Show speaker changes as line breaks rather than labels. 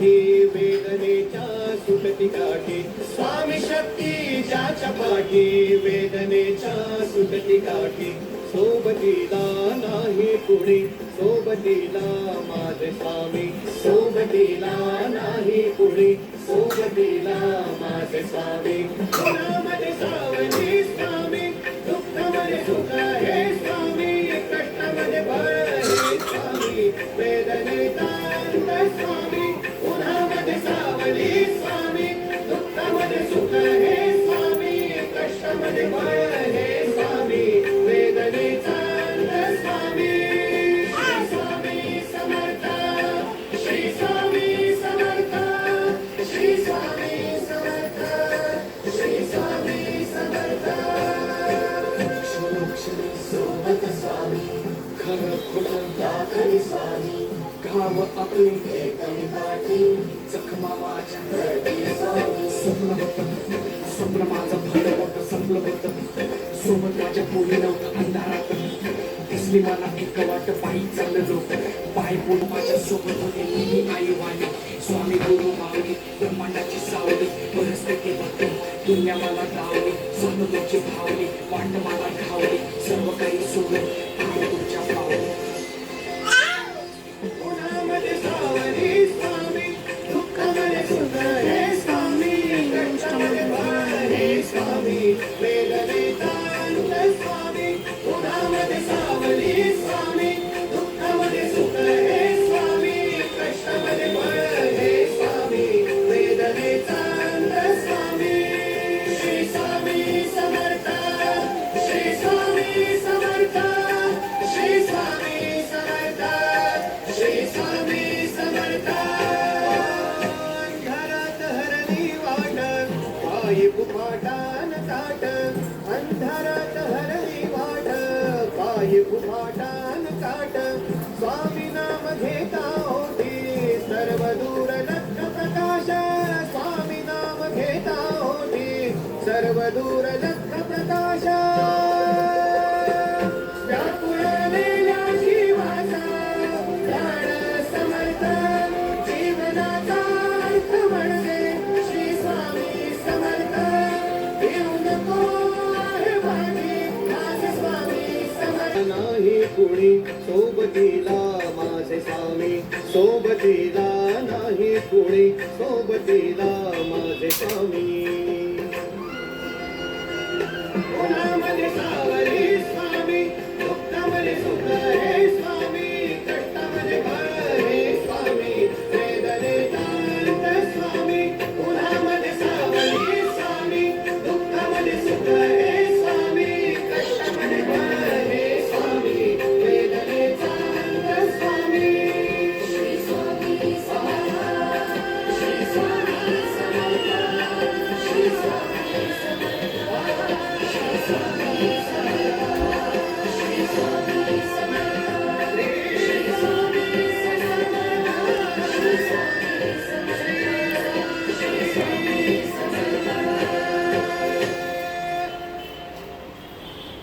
पाठी वेदनेच्या सुटती काठी स्वामी शक्ती ज्याच्या पाठी वेदनेच्या सुटती काठी सोबतीला नाही कुणी सोबतीला माझे स्वामी सोबतीला नाही कुणी सोबतीला माझे स्वामी गुणामध्ये सावली स्वामी दुःखामध्ये सुख हे स्वामी कष्टामध्ये बळ हे स्वामी वेदनेचा अंत स्वामी गुणामध्ये सावली स्वामी दुःखामध्ये सुख हे स्वामी कष्टामध्ये बळ हे स्वामी वेदनेचा अंत स्वामी श्री स्वामी समर्थ श्री स्वामी समर्थ श्री स्वामी समर्थ श्री स्वामी समर्थ क्षणोक्षणी सोबत स्वामी खरं खोटं दाखली स्वामी घाव आपली एकही पाठी जखमा माझ्या स्वामी स्वप्न माझं भलं होतं संपलं होतं सोबत माझ्या पोरी नव्हतं अंधारात दिसली मला एक वाट पायी चाललो पाय पोट माझ्या सोबत होते मी आई वाली स्वामी गुरु माऊली ब्रह्मांडाची सावली परिस्थिती बघतो दुनिया मला धावली सर्व तुमची भावली वाट मला खावली सर्व काही सोडून आलो तुमच्या पावली उन्हामध्ये सावली स्वामी दुःखामध्ये सुख हे स्वामी कष्टामध्ये बळ हे स्वामी वेदनेचा अंत स्वामी उन्हामध्ये सावली स्वामी दुःखामध्ये सुख हे स्वामी कष्टामध्ये बळ हे स्वामी वेदनेचा अंत स्वामी श्री स्वामी समर्थ श्री स्वामी समर्थ श्री स्वामी समर्थ श्री स्वामी समर्थ घरात हरली वाट पायी फुफाटान ताट अंधारात हरली वाट पायी फुफाटान ताट स्वामी नाम घेता होती सर्व दूर लक्ष प्रकाश स्वामी नाम घेता होती सर्व दूर लक्ष प्रकाश व्यापुळलेल्या जीवाचा प्राण समर्थ जीवनाचा अर्थ म्हणजे श्री स्वामी समर्थ देऊ नको आहे वाणी माझे स्वामी समर्थ नाही कुणी सोबतीला माझे स्वामी सोबतीला नाही कुणी सोबतीला माझे स्वामी उन्हामध्ये सावली स्वामी दुःखामध्ये सुख हे स्वामी कष्टामध्ये बळ हे स्वामी वेदनेचा अंत स्वामी उन्हामध्ये सावली स्वामी दुःखामध्ये सुख हे स्वामी कष्टामध्ये बळ हे स्वामी वेदनेचा अंत स्वामी श्री स्वामी समर्थ श्री स्वामी समर्थ श्री स्वामी समर्थ श्री स्वामी समर्थ श्री स्वामी